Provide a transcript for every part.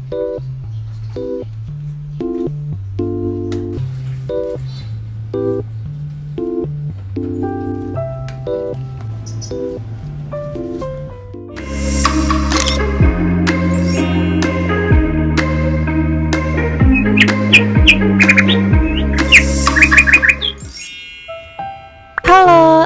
Halo,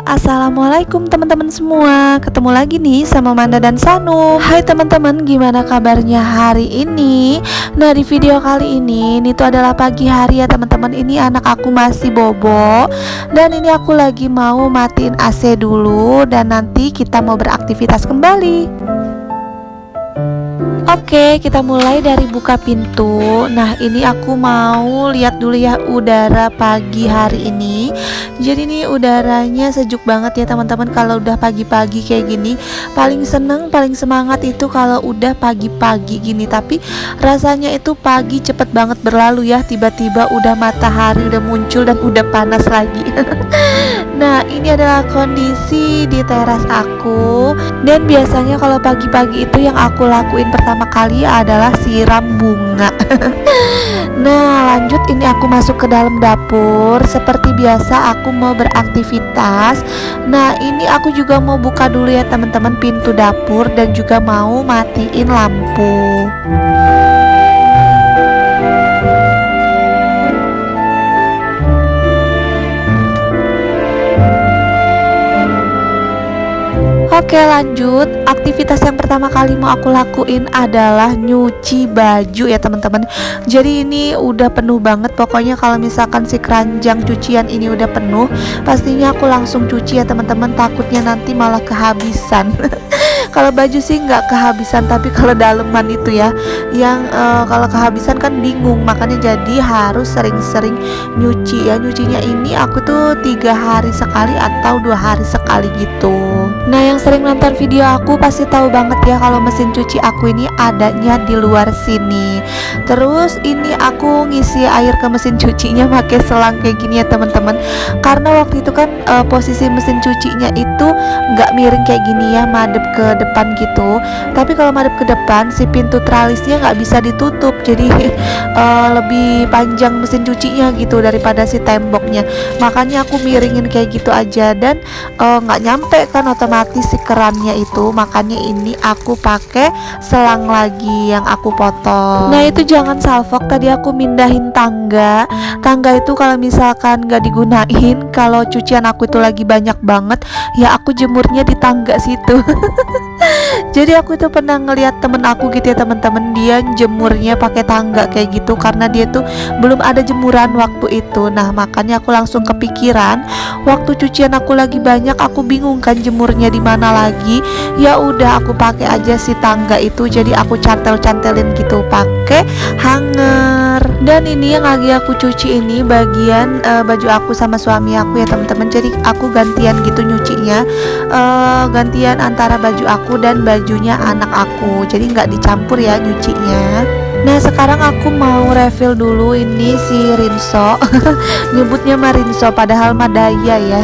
assalamualaikum teman-teman semua. Ketemu lagi nih sama Manda dan Sanu. Hai teman-teman, gimana kabarnya hari ini? Nah, di video kali ini tuh adalah pagi hari ya teman-teman. Ini anak aku masih bobo, dan ini aku lagi mau matiin AC dulu, dan nanti kita mau beraktivitas kembali. Oke, kita mulai dari buka pintu. Nah, ini aku mau lihat dulu ya udara pagi hari ini. Jadi ini udaranya sejuk banget ya teman-teman. Kalau udah pagi-pagi kayak gini, paling seneng, paling semangat itu kalau udah pagi-pagi gini. Tapi rasanya itu pagi cepet banget berlalu ya. Tiba-tiba udah matahari udah muncul dan udah panas lagi. Nah, ini adalah kondisi di teras aku. Dan biasanya kalau pagi-pagi itu yang aku lakuin pertama kali adalah siram bunga. Nah, lanjut ini aku masuk ke dalam dapur. Seperti biasa aku mau beraktivitas. Nah, ini aku juga mau buka dulu ya teman-teman pintu dapur, dan juga mau matiin lampu. Oke, lanjut. Aktivitas yang pertama kali mau aku lakuin adalah nyuci baju ya teman-teman. Jadi ini udah penuh banget. Pokoknya kalau misalkan si keranjang cucian ini udah penuh, pastinya aku langsung cuci ya teman-teman. Takutnya nanti malah kehabisan. Kalau baju sih nggak kehabisan, tapi kalau daleman itu ya, yang kalau kehabisan kan bingung. Makanya jadi harus sering-sering nyuci ya. Nyucinya ini aku tuh 3 hari sekali atau 2 hari sekali gitu. Nah, yang sering nonton video aku pasti tahu banget ya kalau mesin cuci aku ini adanya di luar sini. Terus ini aku ngisi air ke mesin cucinya pakai selang kayak gini ya teman-teman. Karena waktu itu kan posisi mesin cucinya itu nggak miring kayak gini ya, madep ke depan gitu. Tapi kalau madep ke depan, si pintu tralisnya nggak bisa ditutup. Jadi lebih panjang mesin cucinya gitu daripada si temboknya. Makanya aku miringin kayak gitu aja, dan nggak nyampe kan otomatis si kerannya itu. Makanya ini aku pakai selang lagi yang aku potong. Nah, itu jangan salfok, tadi aku mindahin tangga. Tangga itu kalau misalkan nggak digunain, kalau cucian aku itu lagi banyak banget ya, aku jemurnya di tangga situ. Jadi aku tuh pernah ngeliat temen aku gitu ya teman-teman, dia jemurnya pakai tangga kayak gitu karena dia tuh belum ada jemuran waktu itu. Nah, makanya aku langsung kepikiran, waktu cucian aku lagi banyak, aku bingung kan jemurnya di mana lagi. Ya udah aku pakai aja si tangga itu. Jadi aku cantel-cantelin gitu pakai hanger. Dan ini yang lagi aku cuci ini bagian baju aku sama suami aku ya teman-teman. Jadi aku gantian gitu nyucinya, gantian antara baju aku dan bajunya anak aku. Jadi nggak dicampur ya nyucinya. Nah, sekarang aku mau refill dulu ini si rinso. Nyebutnya mah rinso padahal mah daya ya.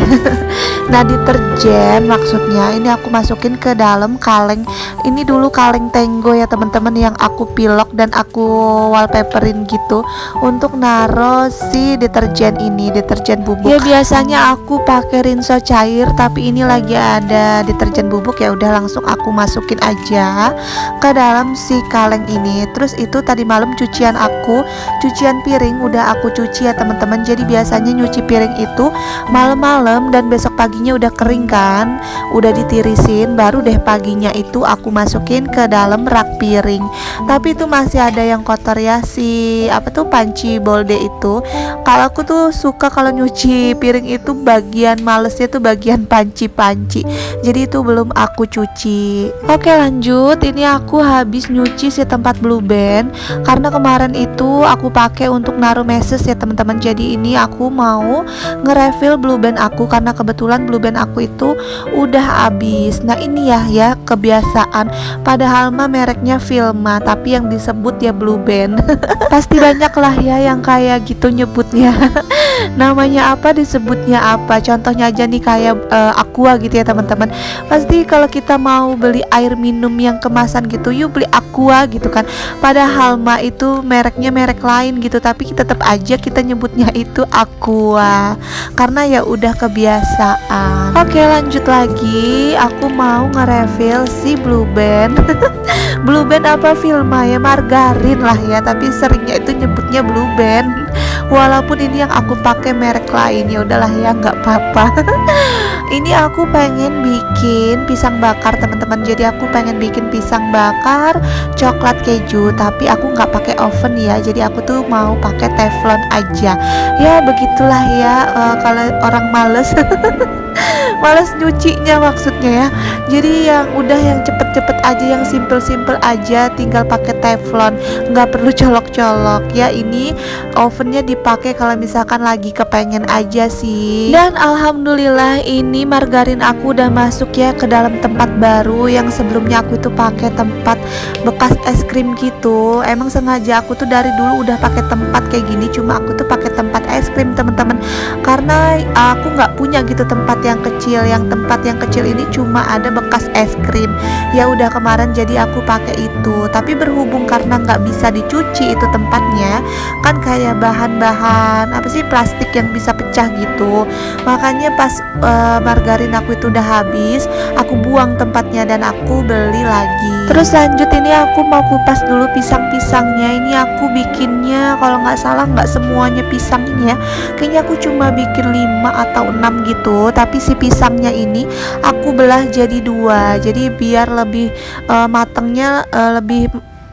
Nah, deterjen maksudnya ini aku masukin ke dalam kaleng. Ini dulu kaleng Tenggo ya teman-teman, yang aku pilok dan aku wallpaperin gitu untuk naro si deterjen ini, deterjen bubuk. Ya biasanya aku pakai rinso cair, tapi ini lagi ada deterjen bubuk, ya udah langsung aku masukin aja ke dalam si kaleng ini. Terus itu tadi malam cucian aku, cucian piring udah aku cuci ya teman-teman. Jadi biasanya nyuci piring itu malam-malam dan besok paginya udah kering kan, udah ditirisin, baru deh paginya itu aku masukin ke dalam rak piring. Tapi itu masih ada yang kotor ya, si apa tuh panci bolde itu. Kalau aku tuh suka kalau nyuci piring itu bagian malesnya tuh bagian panci-panci. Jadi itu belum aku cuci. Oke, lanjut. Ini aku habis nyuci si tempat blue band karena kemarin itu aku pakai untuk naruh meses ya teman-teman. Jadi ini aku mau nge-refill blue band aku karena kebetulan blue band aku itu udah habis. Nah, ini ya kebiasaan, padahal mah mereknya Filma tapi yang disebut ya blue band. Pasti banyak lah ya yang kayak gitu nyebutnya. namanya apa, disebutnya apa. Contohnya aja nih kayak Aqua gitu ya teman-teman. Pasti kalau kita mau beli air minum yang kemasan gitu, yuk beli Aqua gitu kan. Padahal mah itu mereknya merek lain gitu, tapi tetap aja kita nyebutnya itu Aqua karena ya udah kebiasaan. Oke, lanjut lagi. Aku mau nge-refill si Blue Band. Blue Band apa Vilma ya, margarin lah ya, tapi seringnya itu nyebutnya Blue Band. Walaupun ini yang aku pakai merek lain, ya udahlah ya, nggak apa-apa. Ini aku pengen bikin pisang bakar teman-teman. Jadi aku pengen bikin pisang bakar coklat keju, tapi aku nggak pakai oven ya. Jadi aku tuh mau pakai teflon aja. Ya begitulah ya, kalau orang males. Males nyucinya maksudnya ya. Jadi yang udah yang cepet-cepet aja, yang simple-simple aja, tinggal pakai teflon, nggak perlu colok-colok ya. Ini ovennya dipakai kalau misalkan lagi kepengen aja sih. Dan alhamdulillah ini margarin aku udah masuk ya ke dalam tempat baru. Yang sebelumnya aku itu pakai tempat bekas es krim gitu. Emang sengaja aku tuh dari dulu udah pakai tempat kayak gini, cuma aku tuh pakai tempat es krim teman-teman, karena aku nggak punya gitu tempat yang kecil. Yang tempat yang kecil ini cuma ada bekas es krim. Ya udah kemarin jadi aku pakai itu. Tapi berhubung karena nggak bisa dicuci itu tempatnya, kan kayak bahan-bahan apa sih, plastik yang bisa pecah gitu. Makanya pas margarin aku itu udah habis, aku buang tempatnya dan aku beli lagi. Terus lanjut, ini aku mau kupas dulu pisang-pisangnya. Ini aku bikinnya kalau nggak salah nggak semuanya pisang ini ya. Kayaknya aku cuma bikin 5 atau 6 gitu. Tapi si pisangnya ini aku belah jadi 2. Jadi biar lebih matangnya lebih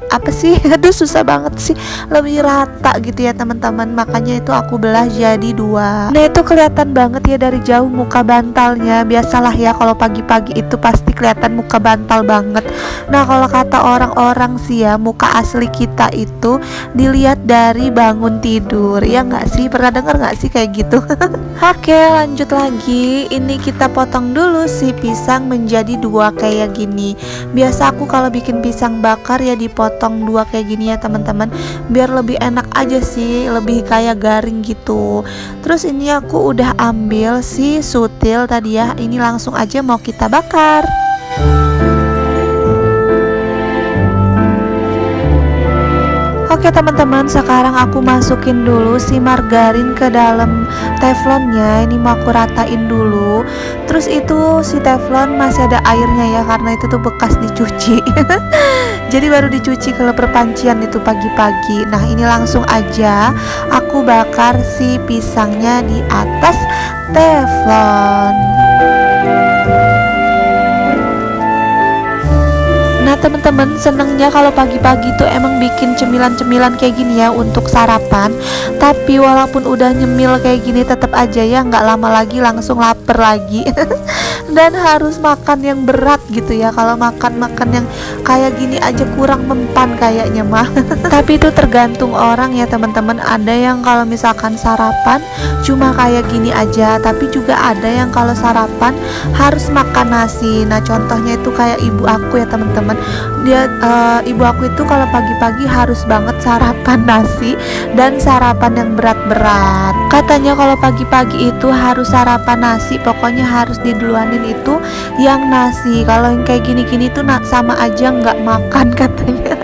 apa sih, aduh susah banget sih, lebih rata gitu ya teman-teman. Makanya itu aku belah jadi 2. Nah itu kelihatan banget ya dari jauh muka bantalnya. Biasalah ya kalau pagi-pagi itu pasti kelihatan muka bantal banget. Nah kalau kata orang-orang sih ya, muka asli kita itu dilihat dari bangun tidur. Ya nggak sih, pernah dengar nggak sih kayak gitu? Oke, lanjut lagi. Ini kita potong dulu si pisang menjadi 2 kayak gini. Biasa aku kalau bikin pisang bakar ya dipotong 2 kayak gini ya teman-teman, biar lebih enak aja sih, lebih kayak garing gitu. Terus ini aku udah ambil si sutil tadi ya, ini langsung aja mau kita bakar. Oke teman-teman, sekarang aku masukin dulu si margarin ke dalam teflonnya. Ini mau aku ratain dulu. Terus itu si teflon masih ada airnya ya, karena itu tuh bekas dicuci. Jadi baru dicuci kalau perpancian itu pagi-pagi. Nah ini langsung aja aku bakar si pisangnya di atas teflon. Nah teman-teman, senengnya kalau pagi-pagi tuh emang bikin cemilan-cemilan kayak gini ya untuk sarapan. Tapi walaupun udah nyemil kayak gini, tetap aja ya nggak lama lagi langsung lapar lagi. Dan harus makan yang berat gitu ya. Kalau makan-makan yang kayak gini aja kurang mempan kayaknya mah. Tapi itu tergantung orang ya teman-teman. Ada yang kalau misalkan sarapan cuma kayak gini aja, tapi juga ada yang kalau sarapan harus makan nasi. Nah contohnya itu kayak ibu aku ya teman-teman. Dia ibu aku itu kalau pagi-pagi harus banget sarapan nasi dan sarapan yang berat-berat. Katanya kalau pagi-pagi itu harus sarapan nasi, pokoknya harus diduluanin itu yang nasi. Kalau yang kayak gini-gini tuh sama aja nggak makan katanya.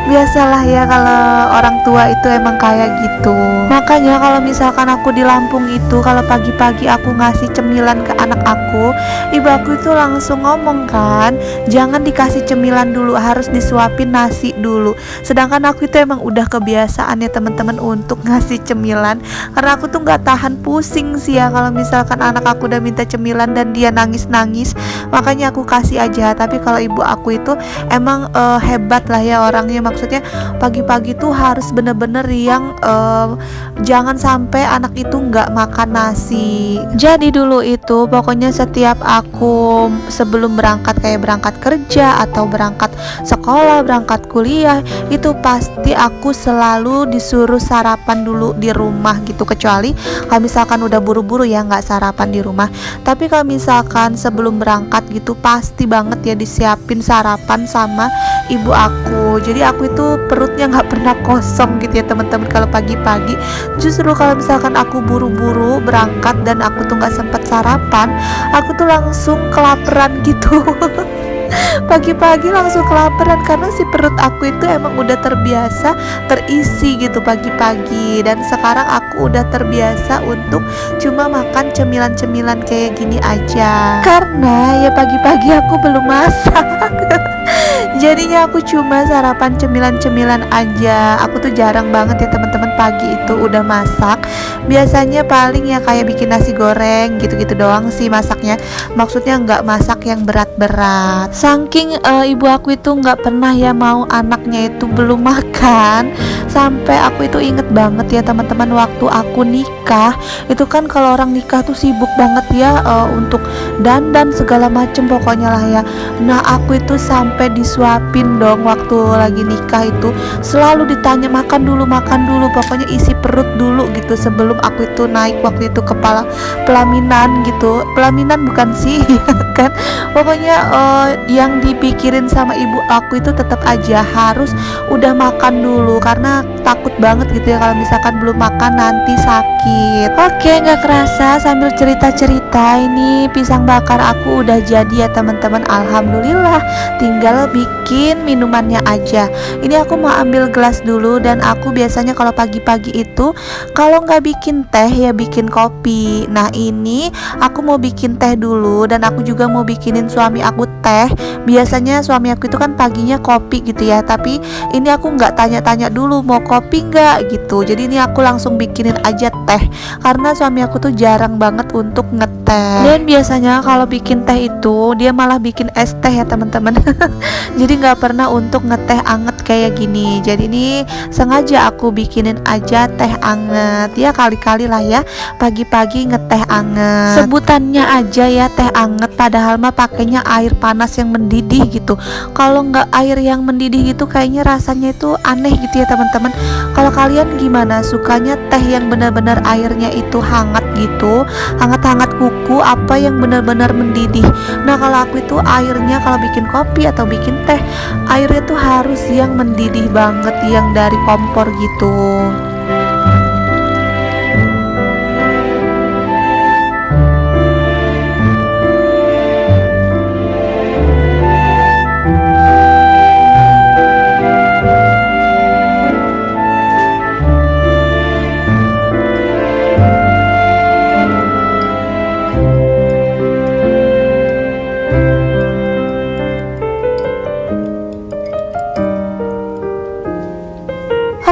Biasalah ya kalau orang tua itu emang kayak gitu. Makanya kalau misalkan aku di Lampung itu, kalau pagi-pagi aku ngasih cemilan ke anak aku, ibu aku itu langsung ngomong kan, jangan dikasih cemilan dulu, harus disuapin nasi dulu. Sedangkan aku itu emang udah kebiasaan ya teman-teman untuk ngasih cemilan, karena aku tuh nggak tahan pusing sih ya kalau misalkan anak aku udah minta cemilan dan dia nangis-nangis. Makanya aku kasih aja. Tapi kalau ibu aku itu emang hebat lah ya orangnya. Maksudnya pagi-pagi tuh harus bener-bener yang jangan sampai anak itu nggak makan nasi. Jadi dulu itu pokoknya setiap aku sebelum berangkat, kayak berangkat kerja atau berangkat sekolah, berangkat kuliah, itu pasti aku selalu disuruh sarapan dulu di rumah gitu. Kecuali kalau misalkan udah buru-buru ya nggak sarapan di rumah. Tapi kalau misalkan sebelum berangkat gitu pasti banget ya disiapin sarapan sama ibu aku. Jadi aku aku itu perutnya nggak pernah kosong gitu ya teman-teman kalau pagi-pagi. Justru kalau misalkan aku buru-buru berangkat dan aku tuh nggak sempet sarapan, aku tuh langsung kelaparan gitu. Pagi-pagi langsung kelaparan karena si perut aku itu emang udah terbiasa terisi gitu pagi-pagi, dan sekarang aku udah terbiasa untuk cuma makan cemilan-cemilan kayak gini aja karena ya pagi-pagi aku belum masak. Jadinya aku cuma sarapan cemilan-cemilan aja. Aku tuh jarang banget ya teman-teman pagi itu udah masak. Biasanya paling ya kayak bikin nasi goreng gitu-gitu doang sih masaknya. Maksudnya nggak masak yang berat-berat. Saking ibu aku itu nggak pernah ya mau anaknya itu belum makan. Sampai aku itu inget banget ya teman-teman, waktu aku nikah itu kan kalau orang nikah tuh sibuk banget ya untuk dandan segala macem pokoknya lah ya. Nah aku itu sampai disuapin dong waktu lagi nikah itu, selalu ditanya makan dulu pokoknya isi perut dulu gitu sebelum aku itu naik waktu itu kepala pelaminan gitu. Pelaminan bukan sih kan, pokoknya yang dipikirin sama ibu aku itu tetap aja harus udah makan dulu karena takut banget gitu ya kalau misalkan belum makan nanti sakit. Oke, nggak kerasa sambil cerita-cerita ini pisang bakar aku udah jadi ya teman-teman. Alhamdulillah, tinggal bikin minumannya aja. Ini aku mau ambil gelas dulu, dan aku biasanya kalau pagi-pagi itu kalau nggak bikin teh ya bikin kopi. Nah ini aku mau bikin teh dulu, dan aku juga mau bikinin suami aku teh. Biasanya suami aku itu kan paginya kopi gitu ya, tapi ini aku nggak tanya-tanya dulu mau kopi nggak gitu. Jadi ini aku langsung bikinin aja teh karena suami aku tuh jarang banget untuk ngeteh. Dan biasanya kalau bikin teh itu dia malah bikin es teh ya teman-teman. Jadi nggak pernah untuk ngeteh anget kayak gini. Jadi ini sengaja aku bikinin aja teh anget ya, kali-kali lah ya pagi-pagi ngeteh anget. Sebutannya aja ya teh anget, padahal mah pakainya air panas yang mendidih gitu. Kalau nggak air yang mendidih gitu kayaknya rasanya itu aneh gitu ya teman-teman. Kalau kalian gimana, sukanya teh yang benar-benar airnya itu hangat gitu, hangat-hangat kuku, apa yang benar-benar mendidih? Nah kalau aku itu airnya kalau bikin kopi atau bikin teh, airnya tuh harus yang mendidih banget, yang dari kompor gitu.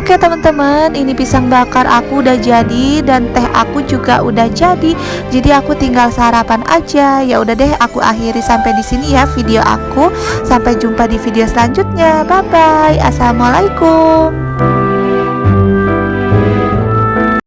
Oke teman-teman, ini pisang bakar aku udah jadi dan teh aku juga udah jadi. Jadi aku tinggal sarapan aja. Ya udah deh, aku akhiri sampai di sini ya video aku. Sampai jumpa di video selanjutnya. Bye bye. Assalamualaikum.